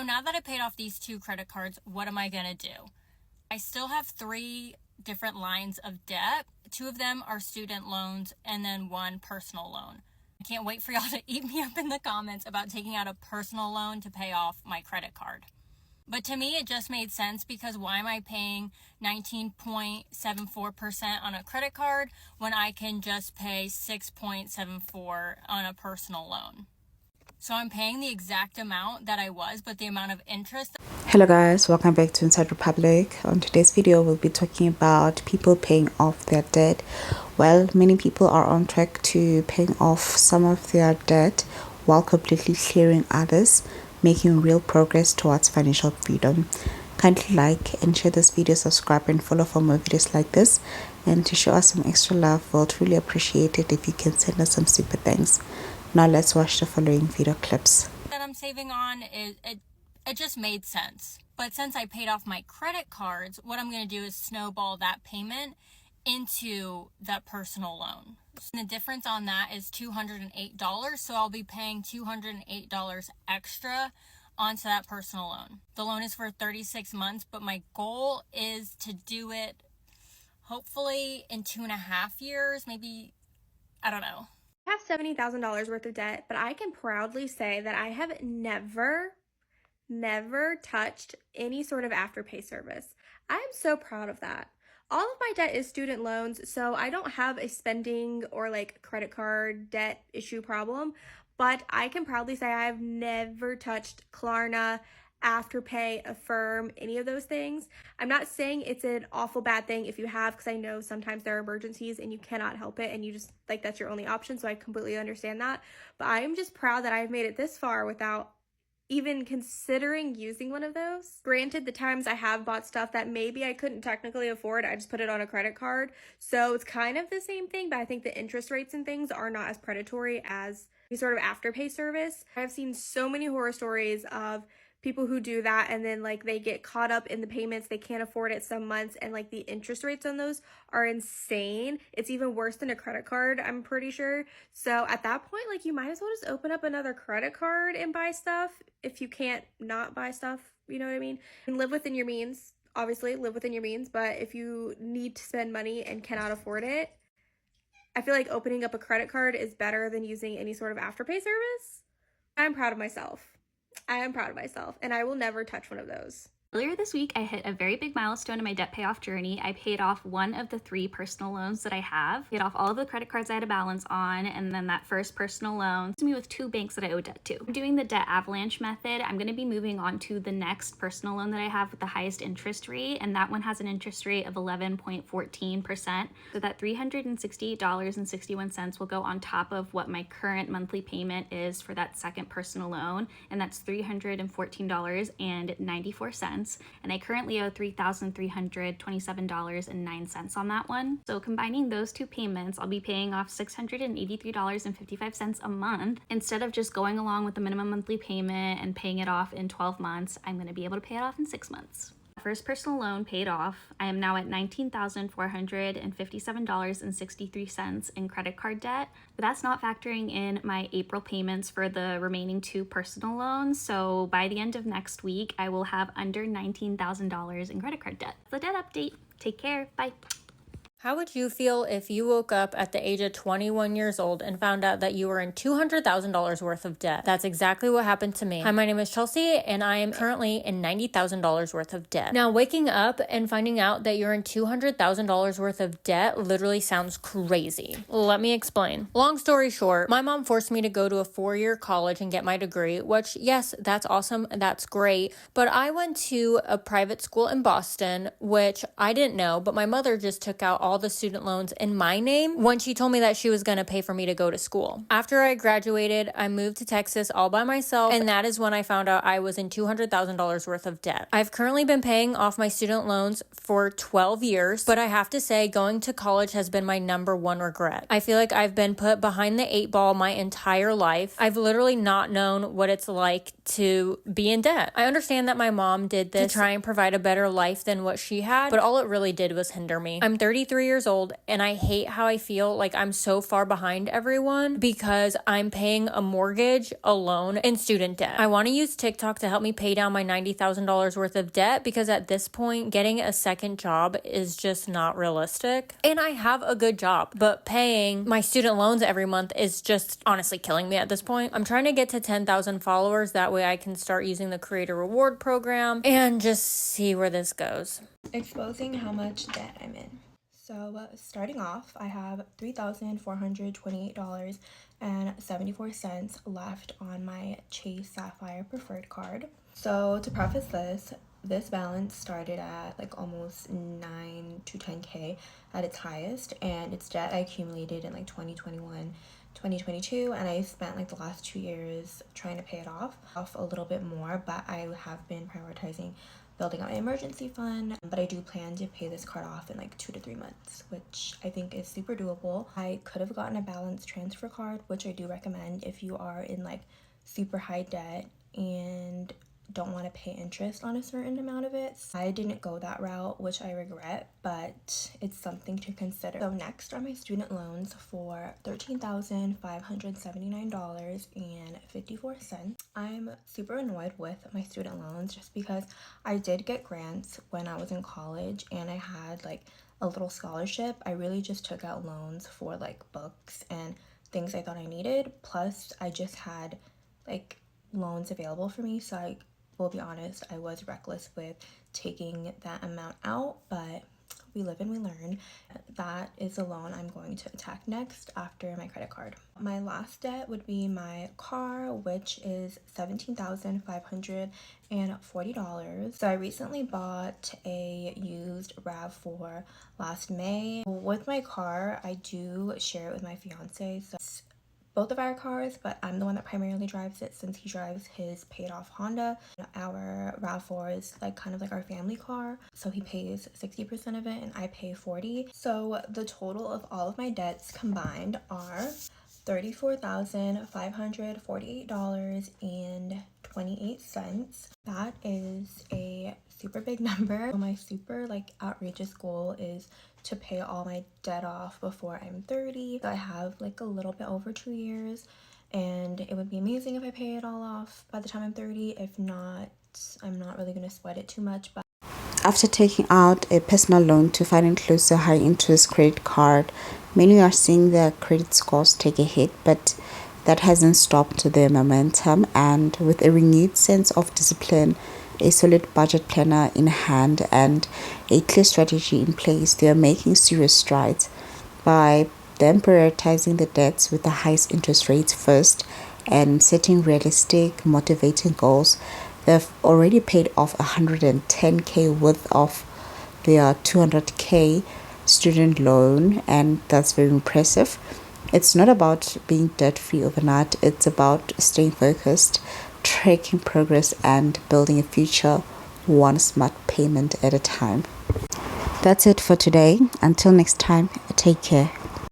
So now that I paid off these 2 credit cards, what am I gonna do? I still have 3 different lines of debt. 2 of them are student loans and then 1 personal loan. I can't wait for y'all to eat me up in the comments about taking out a personal loan to pay off my credit card. But to me, it just made sense because why am I paying 19.74% on a credit card when I can just pay 6.74 on a personal loan? So I'm paying the exact amount that I was, but the amount of interest. Hello guys, welcome back to Inside Republic. On today's video, we'll be talking about people paying off their debt. Well, many people are on track to paying off some of their debt while completely clearing others, making real progress towards financial freedom. Kindly like and share this video, subscribe and follow for more videos like this. And to show us some extra love, we'll truly appreciate it if you can send us some super thanks. Now let's watch the following video clips. That I'm saving on, it just made sense. But since I paid off my credit cards, what I'm going to do is snowball that payment into that personal loan. And the difference on that is $208, so I'll be paying $208 extra onto that personal loan. The loan is for 36 months, but my goal is to do it hopefully in 2.5 years, maybe, I don't know. I have $70,000 worth of debt, but I can proudly say that I have never touched any sort of Afterpay service. I am so proud of that. All of my debt is student loans, so I don't have a spending or like credit card debt issue problem, but I can proudly say I have never touched Klarna, Afterpay, Affirm, any of those things. I'm not saying it's an awful bad thing if you have, because I know sometimes there are emergencies and you cannot help it and you just like that's your only option, so I completely understand that. But I am just proud that I've made it this far without even considering using one of those. Granted, the times I have bought stuff that maybe I couldn't technically afford, I just put it on a credit card. So it's kind of the same thing, but I think the interest rates and things are not as predatory as any sort of Afterpay service. I've seen so many horror stories of people who do that and then like they get caught up in the payments, they can't afford it some months, and like the interest rates on those are insane. It's even worse than a credit card, I'm pretty sure. So at that point, like you might as well just open up another credit card and buy stuff if you can't not buy stuff, you know what I mean? And live within your means, obviously live within your means, but if you need to spend money and cannot afford it, I feel like opening up a credit card is better than using any sort of Afterpay service. I'm proud of myself. I am proud of myself, and I will never touch one of those. Earlier this week, I hit a very big milestone in my debt payoff journey. I paid off 1 of the 3 personal loans that I have, paid off all of the credit cards I had a balance on, and then that first personal loan to me with 2 banks that I owe debt to. I'm doing the debt avalanche method. I'm going to be moving on to the next personal loan that I have with the highest interest rate, and that one has an interest rate of 11.14%. So that $368.61 will go on top of what my current monthly payment is for that second personal loan, and that's $314.94. And I currently owe $3,327.09 on that one. So combining those 2 payments, I'll be paying off $683.55 a month. Instead of just going along with the minimum monthly payment and paying it off in 12 months, I'm going to be able to pay it off in 6 months. First personal loan paid off. I am now at $19,457.63 in credit card debt, but that's not factoring in my April payments for the remaining 2 personal loans. So by the end of next week, I will have under $19,000 in credit card debt. The debt update. Take care. Bye. How would you feel if you woke up at the age of 21 years old and found out that you were in $200,000 worth of debt? That's exactly what happened to me. Hi, my name is Chelsea, and I am currently in $90,000 worth of debt. Now, waking up and finding out that you're in $200,000 worth of debt literally sounds crazy. Let me explain. Long story short, my mom forced me to go to a 4-year college and get my degree, which, yes, that's awesome. That's great. But I went to a private school in Boston, which I didn't know, but my mother just took out all the student loans in my name when she told me that she was going to pay for me to go to school. After I graduated, I moved to Texas all by myself, and that is when I found out I was in $200,000 worth of debt. I've currently been paying off my student loans for 12 years, but I have to say going to college has been my number 1 regret. I feel like I've been put behind the 8 ball my entire life. I've literally not known what it's like to be in debt. I understand that my mom did this to try and provide a better life than what she had, but all it really did was hinder me. I'm 33 23 years old, and I hate how I feel like I'm so far behind everyone because I'm paying a mortgage, a loan, and student debt. I want to use TikTok to help me pay down my $90,000 worth of debt because at this point, getting a second job is just not realistic. And I have a good job, but paying my student loans every month is just honestly killing me at this point. I'm trying to get to 10,000 followers. That way I can start using the creator reward program and just see where this goes. Exposing how much debt I'm in. So starting off, I have $3,428.74 left on my Chase Sapphire Preferred card. So to preface this balance started at like almost 9 to 10K at its highest, and it's debt I accumulated in like 2021, 2022, and I spent like the last 2 years trying to pay it off a little bit more, but I have been prioritizing building out an emergency fund. But I do plan to pay this card off in like 2 to 3 months, which I think is super doable. I could have gotten a balance transfer card, which I do recommend if you are in like super high debt and don't want to pay interest on a certain amount of it. I didn't go that route, which I regret, but it's something to consider. So next are my student loans for $13,579.54. I'm super annoyed with my student loans just because I did get grants when I was in college and I had like a little scholarship. I really just took out loans for like books and things I thought I needed. Plus I just had like loans available for me, so I will be honest, I was reckless with taking that amount out, but we live and we learn. That is a loan I'm going to attack next after my credit card. My last debt would be my car, which is $17,540. So I recently bought a used RAV4 last May. With my car, I do share it with my fiance, so it's both of our cars, but I'm the one that primarily drives it since he drives his paid off Honda. Our RAV4 is like kind of like our family car, so he pays 60% of it and I pay 40%. So the total of all of my debts combined are $34,548.28. That is a super big number. My super like outrageous goal is to pay all my debt off before I'm 30. So I have like a little bit over 2 years, and it would be amazing if I pay it all off by the time I'm 30. If not, I'm not really going to sweat it too much. But after taking out a personal loan to fund and close a high interest credit card, many are seeing their credit scores take a hit, but that hasn't stopped their momentum. And with a renewed sense of discipline, a solid budget planner in hand, and a clear strategy in place, they are making serious strides. By them prioritizing the debts with the highest interest rates first and setting realistic, motivating goals, they've already paid off 110K worth of their 200K student loan, and that's very impressive. It's not about being debt-free overnight, it's about staying focused, tracking progress, and building a future one smart payment at a time. That's it for today. Until next time, take care.